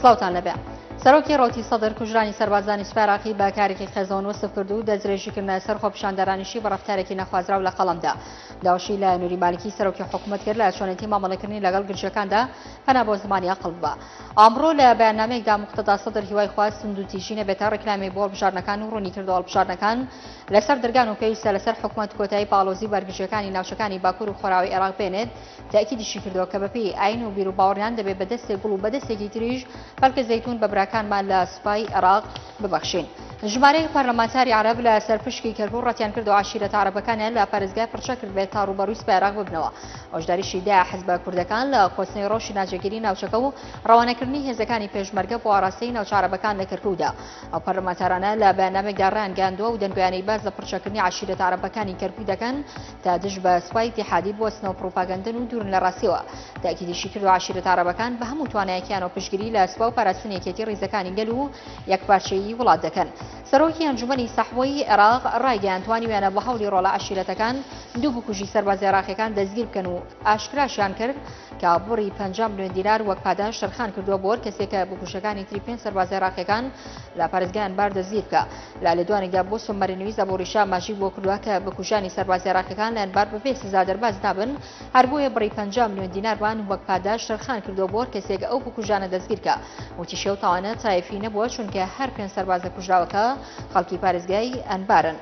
سلااوتان لەبێ. سەرۆکی ڕۆتی سەدر کوژرانی سەربازانی سوپای عێراقی بە کارێکی خێزەوە وەسف کرد و دەستدرێژیکردنە سەر خۆپیشاندەرانیشی بە ڕەفتارێکی نەخوازراو لە قەڵەمدا. داواشی لە نووری مالکی سەرۆکی حکوومەت کرد لە چۆنێتی مامەڵەکردنی لەگەڵ گرژەکاندا پەنا بۆ زمانی عەقڵ بە. ئەمڕۆ لە بەیاننامەیەکدا موقتەدا سەدر هیوای خواست سندوتیژی نەبێتە ڕێکلامی بۆ هەڵبژاردنەکان و ڕوونی کردەوە هەڵبژاردنەکان لەسەر دەرگان و پێویستە لەسەر حکوومەت کۆتایی پاڵۆزی بەرگژیەکانی ناوچەکانی باکوور و خۆراوی عێراق بێنێت. تاکیدیشی کردەوە کە بەپێی ئاین و بیر و باوەڕیان دەبێت بەدەستێک گوڵ و بەدەستێکی تریش فەلکە زەیتون بە براکانمان لە سوپای عێراق ببەخشین. ژمارەیەک پەرلەمانتاری عەرەب لە سەرپشکی کەرکوو ڕەتیان کردەوە عەشیرەتە عەرەبەکانیان لە پارێزگای پڕچە کرد بێت تا ڕوبەڕووی سوپای عێراق ببنەوە. هۆشداریشی دا حیزبە کوردەکان لە خۆستنەی ڕۆژی ناجێگیری ناوچەکە و ڕەوانەکردنی هێزەکانی پێشمەرگە بۆ ئاراستەی ناوچە عەرەبەکان لە کەرکوودا. ئەو پەرلەمانتارانە لە بەیاننامێکدا ڕایانگەاندووە و دەنگویانەی باز لە پڕچەکردنی عەشیرەتە عەرەبەکانی کەرکوو دەکەن تا دژ بە سوپای ئیتیحادی بوەستنەوە پڕۆپاگەندەن و دوورن لە ڕاستیەوە. تاکیدیشی کردەوە عەشیرەتە عەرەبەکان بە هەموو توانایەکیانەوە پشتگیری لە سوپا و پاراستنی یەکێتی ڕیزەکانی گەل و یەکپارچەیی وڵات دەکەن. سەرۆکی ئەنجومەنی سەحوەی عێراق ڕایگەیاندوانی وێنە بە هەوڵی ڕۆڵە عەشیرەتەکان دوو بکوژی سەربازی عێراقیەکان دەستگیر بکەن و ئاشکراشیان کرد کە بڕی 50 ملیۆن دینار وەک پاداش شەرخان کردووە بۆ کەسێک کە بکوژەکانی تری 5 سەربازی عێراقیەکان لە پارێزگای ئەنبار دەستگیر بکە. لە لێدوانێکدا بۆ سۆمەرنوویست ئەبوڕیشا ماژی بۆ کردووە کە بکوژانی سەربازی عێراقیەکان لە ئەنبار بەپێ سزا دەرباز نابن، هەر بۆیە بڕی 50 ملیۆن دیناروان وەک پاداش شەرخان کردووە بۆ کەسێک ئەو بکوژانە دەستگیر بکە. وتی شێو تاوانە تایفی نەبووە چونکە هەر 5 سەربازە کوژراوەکە خەڵکی پارێزگای ئەنبارن.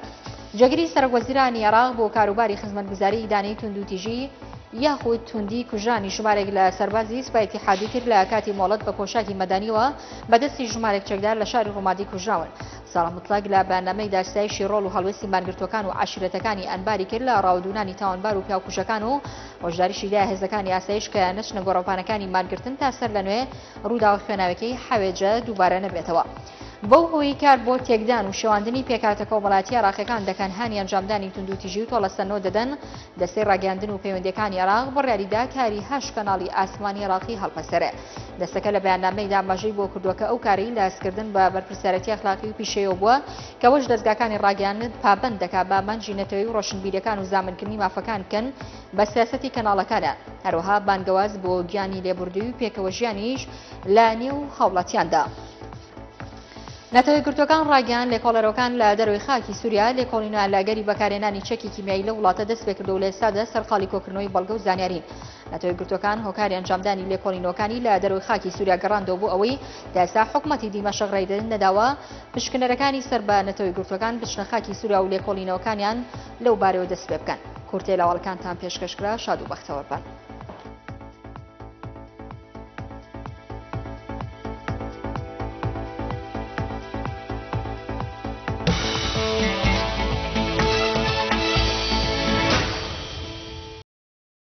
جێگیری سەرۆکوەزیرانی عێراق بۆ کاروباری خزمەتگوزاری ئیدانەی توندوتیژی یاخود توندی کوژرانی ژمارێک لە سەربازی سوپای ئیتیحادی کرد لە کاتی مۆڵەت بە پۆشاکی مەدانیەوە بەدەستی ژمارێک چەکدار لە شاری ڕۆمادی کوژراون. ساڵح مطلق لە بەیاننامەیەکدا ستایشی ڕۆڵ و هەڵوێستی مانگرتوەکان و عەشیرەتەکانی ئەنباری کرد لە ڕاودونانی تاوانبار و پیاوکوژەکان و هۆشداریشی دا هێزەکانی ئاسایش کە نەچنە گۆڕەپانەکانی مانگرتن تا سەر لە نوێ ڕووداوە خوێناوەکەی حەوێجە دووبارە نەبێتەوە. بەو هۆی کار بۆ تێکدان و شێواندنی پێکاتە کۆمەڵاتی عێراقیەکان دەکەن هانی ئەنجامدانی توندوتیژی و تۆڵەسەنەوە دەدەن دەستەی ڕاگەاندن و پەیوەندیەکانی عێراق بڕیاریدا کاری 8 کەناڵی ئاسمانی عێراقی هەڵپەسەرێ. دەستەکە لە بەیاننامەیەکدا ئاماژەی بۆ کردووە ئەو کاری لە ئەسکردن بە بەرپرسیارەتی ئەخلاقی و پیشەیەوە بووە کە وەش دەستگاکانی ڕاگەاندن پابەند دەکات بە ئامانجی نەتەوەی و ڕۆشنبیریەکان و زامنکردنی مافەکان بکەن بە سیاسەتی کەناڵەکانە. هەروەها بانگەواز بۆ گیانی لێبوردووی و پێکەوە ژیانیش لە نێو هاوڵاتیاندا. نەتەوەی گرتوەکان ڕاگەیاند لێکۆڵەرەوەکان لە دەروی خاکی سووریا لێکۆڵینە ئالاگەری بەکارهێنانی چەکی کیمیایی لە وڵاتە دەست پێ کردو و لە ئێستادا سەرقاڵی کۆکردنەوەی بەڵگە و زانیارین. نەتەوەی گرتوەکان هۆکاری ئەنجامدانی لێکۆڵینەوەکانی لە دەروی خاکی سووریا گەڕاندەوە بۆ ئەوەی ئێستا حکوومەتی دیمەشق ڕێدەدن نەداوە پشکنەرەکانی سەر بە نەتەوەی گرتوەکان بچنە خاکی سووریا و لێکۆڵینەوەکانیان لەو بارەوە دەست پێ بکەن. کورتێ لاوەڵەکانتان پێشکەشکرا شاد و بەختەوەربان.